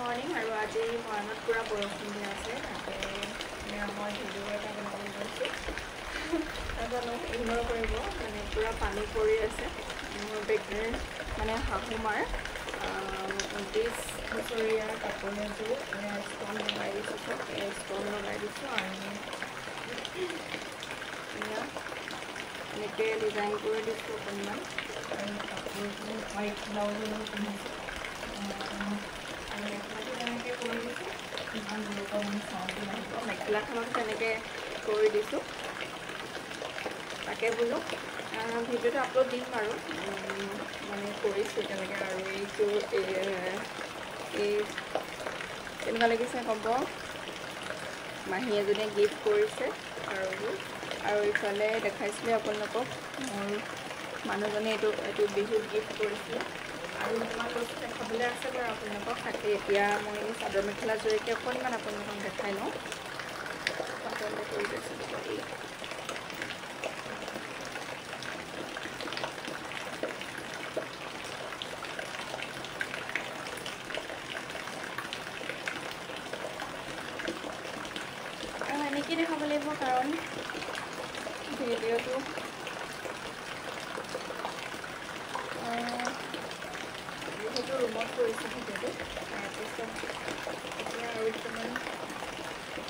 morning আৰু আজি মৰাণত পুৰা বৰষুণ দি আছে তাতে মই ভিডিঅ' এটা বনাব লৈছোঁ নাজানো ইগন'ৰ কৰিব মানে পুৰা পানী পৰি আছে মোৰ বেগৰ মানে শাহুমাৰ 29 বছৰীয়া কাপোৰ এযোৰ ষ্টন লগাই দিছোঁ ষ্টন লগাই দিছোঁ আৰু এনেকৈ ডিজাইন কৰি দিছোঁ অকণমান আৰু কাপোৰটো হোৱাইট ব্লাউজৰ পিন্ধিছোঁ আৰু মেখেলাটো তেনেকৈ কৰি দিছোঁ ইমান দূৰৰ মানে চাউণ্ডটো নাহিব মেখেলাখনত তেনেকৈ কৰি দিছোঁ তাকে বোলো ভিডিঅ'টো আপলোড দিম বাৰু মানে কৰিছোঁ তেনেকৈ আৰু এইটো কেনেকুৱা লাগিছে ক'ব মাহী এজনীয়ে গিফ্ট কৰিছে আৰু ইফালে দেখাইছিলে আপোনালোকক মোৰ মানুহজনে এইটো বিহুত গিফ্ট কৰিছিলে আৰু কিছুমান বস্তু দেখাবলৈ আছে বাৰু আপোনালোকক তাকে এতিয়া মই চাদৰ মেখেলা জৰিয়তে অকণমান আপোনালোকক দেখাই লওঁ পাতলতে কৰি দিছিলোঁ আৰু এনেকৈ দেখাব লাগিব কাৰণ ভিডিঅ'টো যিহেতু ৰুমত কৰিছোঁ ভিডিঅ'টো তাৰপিছত এতিয়া আৰু কিছুমান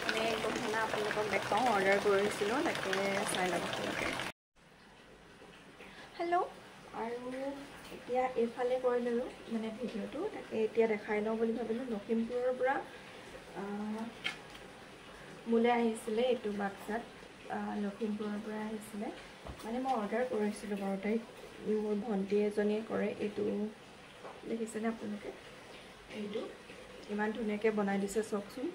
মানে গহনা আপোনালোকক দেখাওঁ অৰ্ডাৰ কৰিছিলোঁ তাকে চাই ল'ব আপোনালোকে হেল্ল' আৰু এতিয়া এইফালে কৰি ল'লোঁ মানে ভিডিঅ'টো তাকে এতিয়া দেখাই লওঁ বুলি ভাবিলোঁ লখিমপুৰৰ পৰা মোলৈ আহিছিলে এইটো বাক্সাত লখিমপুৰৰ পৰা আহিছিলে মানে মই অৰ্ডাৰ কৰিছিলোঁ বাৰু তাইক মোৰ ভণ্টি এজনীয়ে কৰে এইটো দেখিছেনে আপোনালোকে এইটো ইমান ধুনীয়াকৈ বনাই দিছে চাওকচোন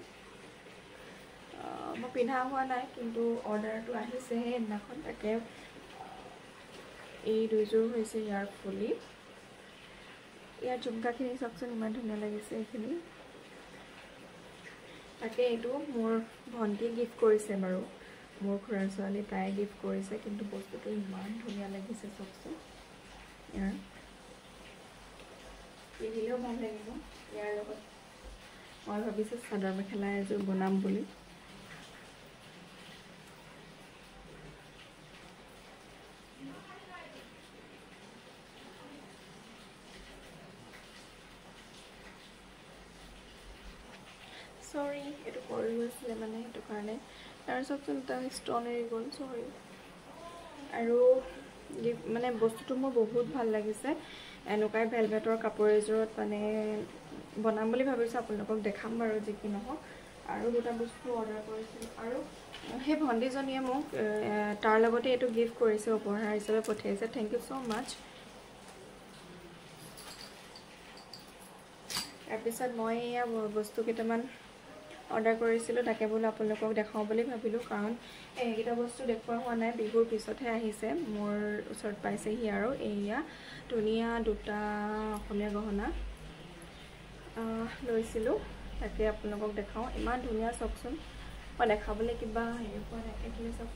মই পিন্ধা হোৱা নাই কিন্তু অৰ্ডাৰটো আহিছেহে সেইদিনাখন তাকে এই দুইযোৰ হৈছে ইয়াৰ ফুলি ইয়াৰ ঝুমকাখিনি চাওকচোন ইমান ধুনীয়া লাগিছে এইখিনি তাকে এইটো মোৰ ভণ্টি গিফ্ট কৰিছে বাৰু মোৰ খুৰাৰ ছোৱালী তাই গিফ্ট কৰিছে কিন্তু বস্তুটো ইমান ধুনীয়া লাগিছে চাওকচোন ইয়াৰ পিন্ধিলেও ভাল লাগিব ইয়াৰ লগত মই ভাবিছোঁ চাদৰ মেখেলা এযোৰ বনাম বুলি চৰি এইটো কৰি গৈছিলে মানে সেইটো কাৰণে তাৰপিছত তাৰ ষ্টন এৰি গ'ল চৰি আৰু মানে বস্তুটো মোৰ বহুত ভাল লাগিছে এনেকুৱাই ভেলভেটৰ কাপোৰ এযোৰত মানে বনাম বুলি ভাবিছোঁ আপোনালোকক দেখাম বাৰু যি কি নহওক আৰু দুটা বস্তু অৰ্ডাৰ কৰিছিলোঁ আৰু সেই ভণ্টিজনীয়ে মোক তাৰ লগতে এইটো গিফ্ট কৰিছে উপহাৰ হিচাপে পঠিয়াইছে থেংক ইউ ছ' মাছ তাৰপিছত মই এয়া বস্তু কেইটামান অৰ্ডাৰ কৰিছিলোঁ তাকে বোলো আপোনালোকক দেখাওঁ বুলি ভাবিলোঁ কাৰণ এইকেইটা বস্তু দেখুওৱা হোৱা নাই বিহুৰ পিছতহে আহিছে মোৰ ওচৰত পাইছেহি আৰু এয়া ধুনীয়া দুটা অসমীয়া গহনা লৈছিলোঁ তাকে আপোনালোকক দেখাওঁ ইমান ধুনীয়া চাওকচোন মই দেখাবলৈ কিবা হেৰি পোৱা নাই এইখিনি চাওক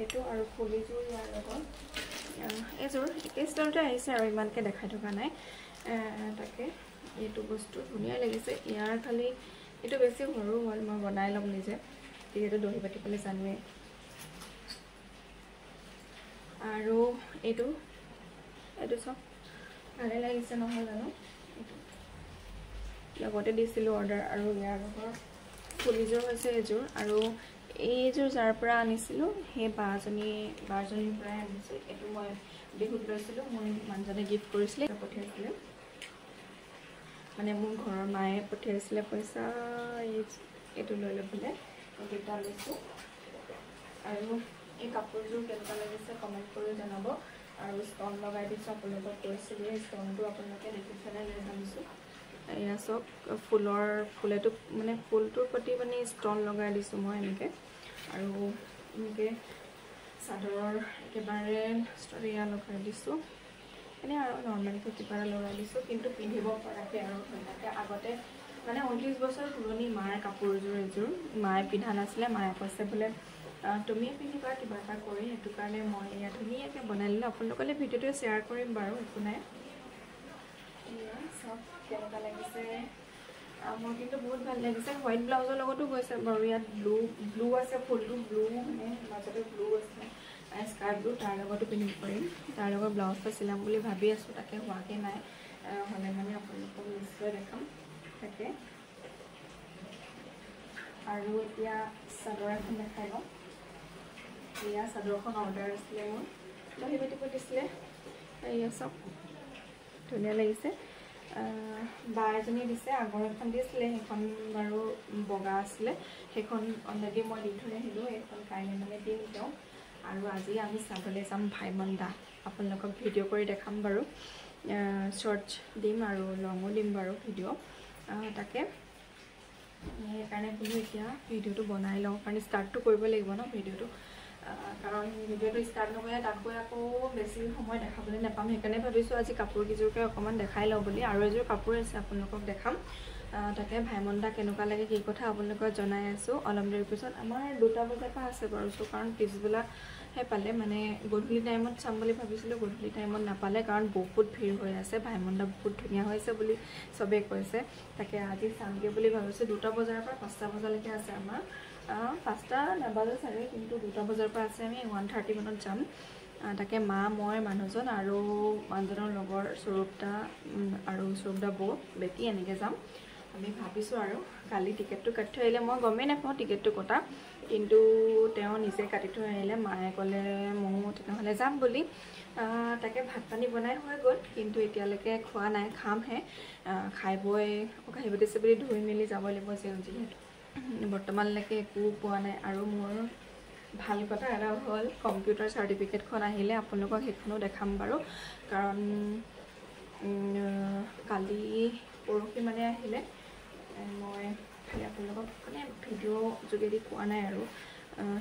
এইটো আৰু ফুলিযোৰ ইয়াৰ লগত এইযোৰ একে ষ্টাইলতে আহিছে আৰু ইমানকৈ দেখাই থকা নাই তাকে এইটো বস্তু ধুনীয়া লাগিছে ইয়াৰ খালি এইটো বেছি সৰু হ'ল মই বনাই ল'ম নিজে যিহেতু দহি বাতিবলৈ জানোৱেই আৰু এইটো চব ভালে লাগিছে নহয় জানো এইটো লগতে দিছিলোঁ অৰ্ডাৰ আৰু ইয়াৰ লগত ফুলিযোৰ হৈছে এইযোৰ আৰু এইযোৰ যাৰ পৰা আনিছিলোঁ সেই বাজনীৰ পৰাই আনিছোঁ এইটো মই বিহুত লৈছিলোঁ মোৰ মানুহজনে গিফ্ট কৰিছিলে পঠিয়াইছিলে মানে মোৰ ঘৰৰ মায়ে পঠিয়াইছিলে পইচা এইটো লৈ ল'বলৈ এইকেইটা লৈছোঁ আৰু এই কাপোৰযোৰ কেনেকুৱা লাগিছে কমেণ্ট কৰি জনাব আৰু ষ্টন লগাই দিছোঁ আপোনালোকক কৈছিলোঁ এই ষ্টনটো আপোনালোকে দেখিছেনে নাই জানিছোঁ এয়া চব ফুলেটো মানে ফুলটোৰ প্ৰতি মানে ষ্টন লগাই দিছোঁ মই এনেকৈ আৰু এনেকৈ চাদৰৰ একেবাৰে এয়া লগাই দিছোঁ এনেই আৰু নৰ্মেলকৈ কিবা এটা লগাই দিছোঁ কিন্তু পিন্ধিব পৰাকৈ আৰু ধুনীয়াকৈ আগতে মানে 29 বছৰ পুৰণি মাৰ কাপোৰযোৰ এযোৰ মায়ে পিন্ধা নাছিলে মায়ে কৈছে বোলে তুমিয়ে পিন্ধিবা কিবা এটা কৰি সেইটো কাৰণে মই এয়া ধুনীয়াকৈ বনাই ল'লোঁ আপোনালোকলৈ ভিডিঅ'টো শ্বেয়াৰ কৰিম বাৰু একো নাই এয়া চব কেনেকুৱা লাগিছে মোৰ কিন্তু বহুত ভাল লাগিছে হোৱাইট ব্লাউজৰ লগতো গৈছে বাৰু ইয়াত ব্লু আছে ফুলটো ব্লু মানে মাজতে ব্লু আছে স্কাৰ্ট ব্লু তাৰ লগতো পিন্ধিব পাৰিম তাৰ লগত ব্লাউজটো চিলাম বুলি ভাবি আছোঁ তাকে হোৱাকৈ নাই হ'লে মানে আপোনালোকক নিশ্চয় দেখাম তাকে আৰু এতিয়া চাদৰ এখন দেখাই লওঁ এয়া চাদৰখন অৰ্ডাৰ আছিলে মোৰ দহি বাতিব দিছিলে এয়া চব ধুনীয়া লাগিছে বা এজনীয়ে দিছে আগৰ এখন দিছিলে সেইখন বাৰু বগা আছিলে সেইখন অলৰেডি মই দি থৈ আহিলোঁ এইখন কাইলৈ মানে দিম তেওঁ আৰু আজি আমি চাবলৈ যাম ভাইমন দা আপোনালোকক ভিডিঅ' কৰি দেখাম বাৰু শ্বৰ্টছ দিম আৰু লঙো দিম বাৰু ভিডিঅ' তাকে সেইকাৰণে বোলো এতিয়া ভিডিঅ'টো বনাই লওঁ কাৰণ ষ্টাৰ্টটো কৰিব লাগিব ন ভিডিঅ'টো কাৰণ ভিডিঅ'টো ষ্টাৰ্ট নকৰিলে তাত গৈ আকৌ বেছি সময় দেখাবলৈ নাপাম সেইকাৰণে ভাবিছোঁ আজি কাপোৰকেইযোৰকে অকণমান দেখাই লওঁ বুলি আৰু এযোৰ কাপোৰ আছে আপোনালোকক দেখাম তাকে ভাইমন দা কেনেকুৱা লাগে সেই কথা আপোনালোকক জনাই আছোঁ অলপ দেৰিৰ পিছত আমাৰ 2টা বজাৰ পৰা আছে বাৰু চ' কাৰণ পিছবেলাহে পালে মানে গধূলি টাইমত চাম বুলি ভাবিছিলোঁ গধূলি টাইমত নাপালে কাৰণ বহুত ভিৰ হৈ আছে ভাইমন দা বহুত ধুনীয়া হৈছে বুলি চবেই কৈছে তাকে আজি চামগৈ বুলি ভাবিছোঁ 2টা বজাৰ পৰা 5টা বজালৈকে আছে আমাৰ 5টা নাবাজে চাগে কিন্তু 2টা বজাৰ পৰা আছে আমি 1:30 মানত যাম তাকে মা মই মানুহজন আৰু মানুহজনৰ লগৰ স্বৰূপদা আৰু স্বৰূপদা বৌ বেটি এনেকৈ যাম আমি ভাবিছোঁ আৰু কালি টিকেটটো কাটি থৈ আহিলে মই গমেই নাপাওঁ টিকেটটো কটা কিন্তু তেওঁ নিজে কাটি থৈ আহিলে মায়ে ক'লে ময়ো তেনেহ'লে যাম বুলি তাকে ভাত পানী বনাই হৈ গ'ল কিন্তু এতিয়ালৈকে খোৱা নাই খামহে খাই বৈ কাঢ়ি বাতিছে বুলি ধুই মেলি যাব লাগিব যিহেতু বৰ্তমানলৈকে একো পোৱা নাই আৰু মোৰ ভাল কথা এটা হ'ল কম্পিউটাৰ চাৰ্টিফিকেটখন আহিলে আপোনালোকক সেইখনো দেখাম বাৰু কাৰণ কালি পৰহি মানে আহিলে মই খালি আপোনালোকক মানে ভিডিঅ' যোগেদি পোৱা নাই আৰু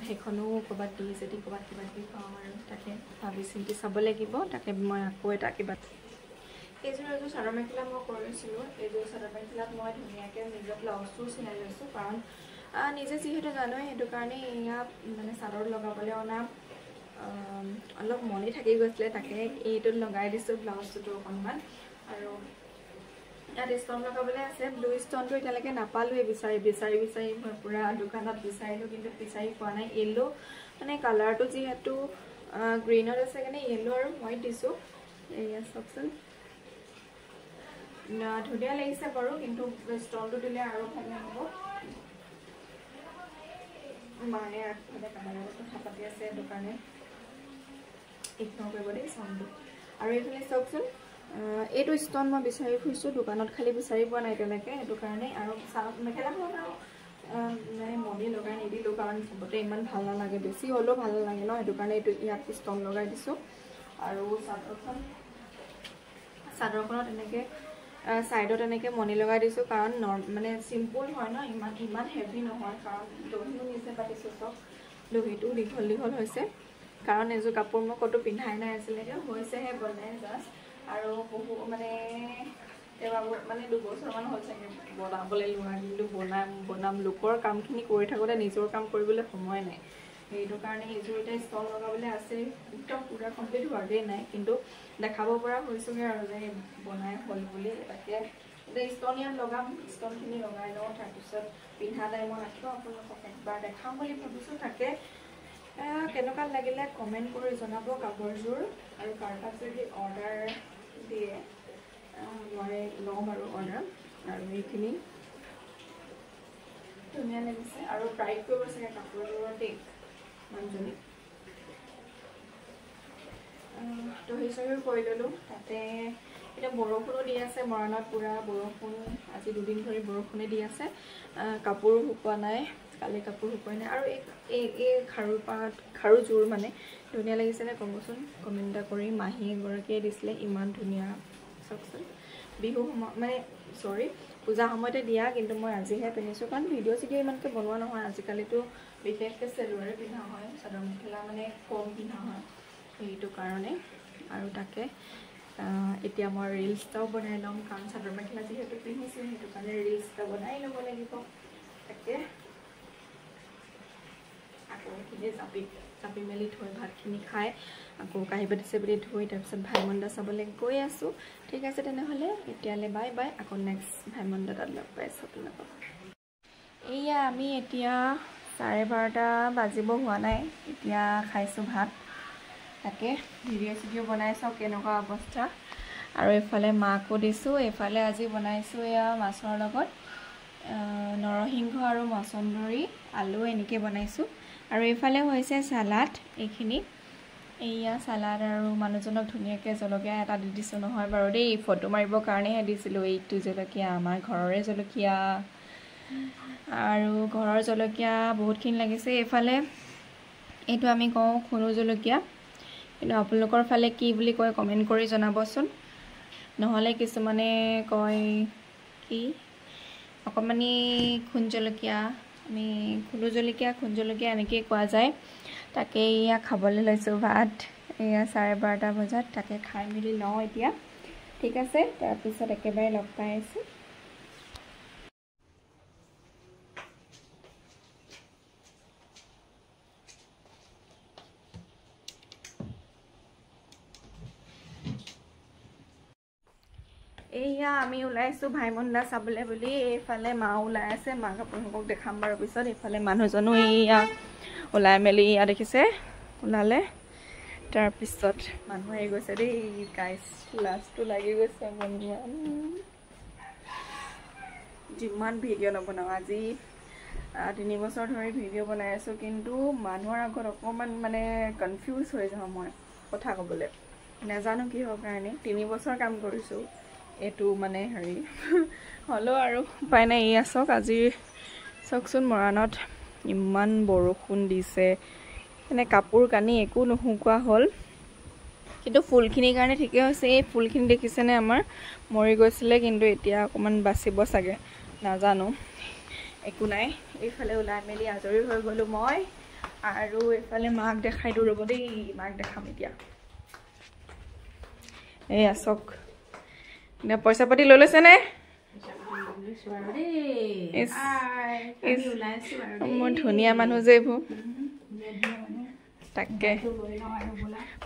সেইখনো ক'ৰবাত দি যদি ক'ৰবাত কিবা কিবি পাওঁ আৰু তাকে ভাবি চিন্তি চাব লাগিব তাকে মই আকৌ এটা কিবা এইযোৰ চাদৰ মেখেলা মই কৰিছিলোঁ এইযোৰ চাদৰ মেখেলাত মই ধুনীয়াকৈ নিজৰ ব্লাউজটো চিলাই লৈছোঁ কাৰণ নিজে যিহেতু জানোৱেই সেইটো কাৰণে এয়া মানে চাদৰ লগাবলৈ অনা অলপ মনি থাকি গৈছিলে তাকে এইটোত লগাই দিছোঁ ব্লাউজটো অকণমান আৰু ইয়াত ষ্টন লগাবলৈ আছে ব্লু ষ্টনটো এতিয়ালৈকে নাপালোঁৱে বিচাৰি মই পূৰা দোকানত বিচাৰিলোঁ কিন্তু বিচাৰি পোৱা নাই য়েল্লো মানে কালাৰটো যিহেতু গ্ৰীণত আছে কাৰণে য়েল্লো আৰু হোৱাইট দিছোঁ এয়া চাওকচোন ধুনীয়া লাগিছে বাৰু কিন্তু ষ্টনটো দিলে আৰু ভাল হ'ব মায়ে আগফালে কাবাৰ কথা পাতি আছে সেইটো কাৰণে ইগন'ৰ কৰিব দেই চাউণ্ডটো আৰু এইফালে চাওকচোন এইটো ষ্টন মই বিচাৰি ফুৰিছোঁ দোকানত খালি বিচাৰি পোৱা নাই তেনেকৈ সেইটো কাৰণে আৰু মেখেলাখনত আৰু মানে মনি লগাই নিদিলোঁ কাৰণ চবতে ইমান ভাল নালাগে বেছি হ'লেও ভাল নালাগে ন সেইটো কাৰণে এইটো ইয়াত ষ্টন লগাই দিছোঁ আৰু চাদৰখনত এনেকৈ ছাইডত এনেকৈ মনি লগাই দিছোঁ কাৰণ মানে চিম্পুল হয় ন ইমান হেভি নহয় কাৰণ দহিও নিজে পাতিছোঁ চব দহিটো দীঘল হৈছে কাৰণ এযোৰ কাপোৰ মই ক'তো পিন্ধাই নাই আছিলে হৈছেহে বনাই জাষ্ট আৰু বহু মানে মানে 2 বছৰমান হ'ল চাগে বনাবলৈ লোৱা কিন্তু বনাম লোকৰ কামখিনি কৰি থাকোঁতে নিজৰ কাম কৰিবলৈ সময় নাই সেইটো কাৰণে এইযোৰ এতিয়া ষ্টল লগাবলৈ আছে একদম পূৰা কমপ্লিট হোৱাগৈ নাই কিন্তু দেখাব পৰা হৈছোঁগৈ আৰু যে বনাই হ'ল বুলি তাকে এতিয়া ষ্টন ইয়াত লগাম ষ্টনখিনি লগাই লওঁ তাৰপিছত পিন্ধা টাইমত আকৌ আপোনালোকক একবাৰ দেখাম বুলি ভাবিছোঁ তাকে কেনেকুৱা লাগিলে কমেণ্ট কৰি জনাব কাপোৰযোৰ আৰু কাৰোবাক যদি অৰ্ডাৰ দিয়ে মই লওঁ বাৰু অৰ্ডাৰ আৰু এইখিনি ধুনীয়া লাগিছে আৰু ট্ৰাই কৰিব চাগে কাপোৰযোৰৰ দেই মানুহজনী দহি চহিও কৰি ল'লোঁ তাতে এতিয়া বৰষুণো দি আছে মৰাণত পূৰা বৰষুণ আজি 2 দিন ধৰি বৰষুণে দি আছে কাপোৰো শুকোৱা নাই কালি কাপোৰ শুকুৱাই নাই আৰু এই খাৰুযোৰ মানে ধুনীয়া লাগিছেনে ক'বচোন কমেণ্ট এটা কৰি মাহী এগৰাকীয়ে দিছিলে ইমান ধুনীয়া চাওকচোন বিহু সময় মানে পূজা সময়তে দিয়া কিন্তু মই আজিহে পিন্ধিছোঁ কাৰণ ভিডিঅ' চিডিঅ' ইমানকৈ বনোৱা নহয় আজিকালিতো বিশেষকৈ চেলুৱাৰে পিন্ধা হয় চাদৰ মেখেলা মানে কম পিন্ধা হয় সেইটো কাৰণে আৰু তাকে এতিয়া মই ৰিলছ এটাও বনাই ল'ম কাৰণ চাদৰ মেখেলা যিহেতু পিন্ধিছোঁ সেইটো কাৰণে ৰিলছ এটা বনাই ল'ব লাগিব তাকে আকৌ এইখিনি কাপি মেলি থৈ ভাতখিনি খাই আকৌ কাঁহী বাতি চাবি ধুই তাৰপিছত ভাইমন্দা চাবলৈ গৈ আছোঁ ঠিক আছে তেনেহ'লে এতিয়ালৈ বাই বাই আকৌ নেক্সট ভাইমন্দা তাত লগ পাইছোঁ আপোনালোকক এয়া আমি এতিয়া 12:30 বাজিব হোৱা নাই এতিয়া খাইছোঁ ভাত তাকে ভিডিঅ' বনাই চাওঁ কেনেকুৱা অৱস্থা আৰু এইফালে মাকো দিছোঁ এইফালে আজি বনাইছোঁ এয়া মাছৰ লগত নৰসিংহ আৰু মছন্দৰী আলু এনেকৈ বনাইছোঁ আৰু এইফালে হৈছে সালাড এইখিনি এয়া সালাড আৰু মানুহজনক ধুনীয়াকৈ জলকীয়া এটা দি দিছোঁ নহয় বাৰু দেই ফটো মাৰিবৰ কাৰণেহে দিছিলোঁ এইটো জলকীয়া আমাৰ ঘৰৰে জলকীয়া আৰু ঘৰৰ জলকীয়া বহুতখিনি লাগিছে এইফালে এইটো আমি কওঁ খুনু জলকীয়া কিন্তু আপোনালোকৰ ফালে কি বুলি কয় কমেণ্ট কৰি জনাবচোন নহ'লে কিছুমানে কয় কি অকণমানি খুন জলকীয়া আমি খুনু জলকীয়া খুন জলকীয়া এনেকৈ কোৱা যায় তাকে এয়া খাবলৈ লৈছোঁ ভাত এয়া 12:30 বজাত তাকে খাই মেলি লওঁ এতিয়া ঠিক আছে তাৰপিছত একেবাৰে লগ পাই আছোঁ এয়া আমি ওলাইছোঁ ভাইমন্দা চাবলৈ বুলি এইফালে মা ওলাই আছে মাক আপোনালোকক দেখাম বাৰু পিছত এইফালে মানুহজনো এয়া ওলাই মেলি এয়া দেখিছে ওলালে তাৰপিছত মানুহ আহি গৈছে দেই গাইছ লাজটো লাগি গৈছে যিমান ভিডিঅ' নবনাওঁ আজি 3 বছৰ ধৰি ভিডিঅ' বনাই আছোঁ কিন্তু মানুহৰ আগত অকণমান মানে কনফিউজ হৈ যাওঁ মই কথা ক'বলৈ নাজানো কিহৰ কাৰণে 3 বছৰ কাম কৰিছোঁ এইটো মানে হেৰি হ'লেও আৰু উপায় নাই এয়া চাওক আজি চাওকচোন মৰাণত ইমান বৰষুণ দিছে মানে কাপোৰ কানি একো নুশুকোৱা হ'ল কিন্তু ফুলখিনিৰ কাৰণে ঠিকে হৈছে এই ফুলখিনি দেখিছেনে আমাৰ মৰি গৈছিলে কিন্তু এতিয়া অকণমান বাচিব চাগে নাজানো একো নাই এইফালে ওলাই মেলি আজৰি হৈ গ'লোঁ মই আৰু এইফালে মাক দেখাই দিওঁ ৰ'ব দেই মাক দেখাম এতিয়া এয়া চাওক এতিয়া পইচা পাতি লৈ লৈছেনে মোৰ ধুনীয়া মানুহ যে এইবোৰ তাকে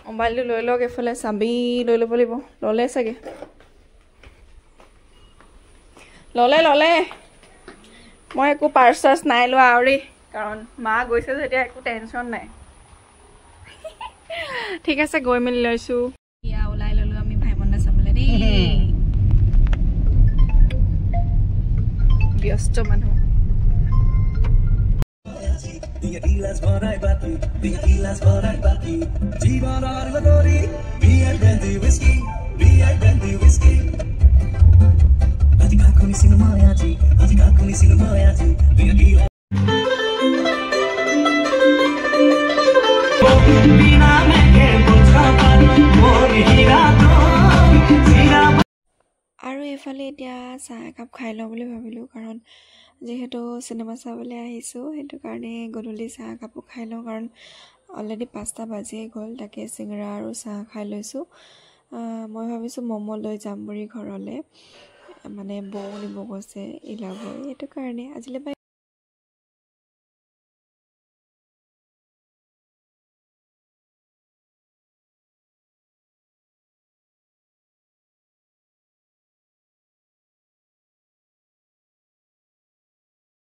মোবাইলটো লৈ লওক এইফালে চাবি লৈ ল'ব লাগিব ল'লে চাগে ল'লে মই একো পাৰ্চ চাৰ্চ নাই লোৱা আৰু দেই কাৰণ মা গৈছে যে এতিয়া একো টেনশ্যন নাই ঠিক আছে গৈ মেলি লৈছোঁ এয়া ওলাই ল'লোঁ আমি ভাইমন্দা চাবলৈ দেই ব্যস্ত মানুহ আৰু এইফালে এতিয়া চাহ একাপ খাই লওঁ বুলি ভাবিলোঁ কাৰণ যিহেতু চিনেমা চাবলৈ আহিছোঁ সেইটো কাৰণে গধূলি চাহ একাপো খাই লওঁ কাৰণ অলৰেডি 5টা বাজিয়ে গ'ল তাকে চিঙৰা আৰু চাহ খাই লৈছোঁ মই ভাবিছোঁ ম'ম' লৈ যাম বুলি ঘৰলৈ মানে বৌ নিব গৈছে ইলাবৈ সেইটো কাৰণে আজিলৈ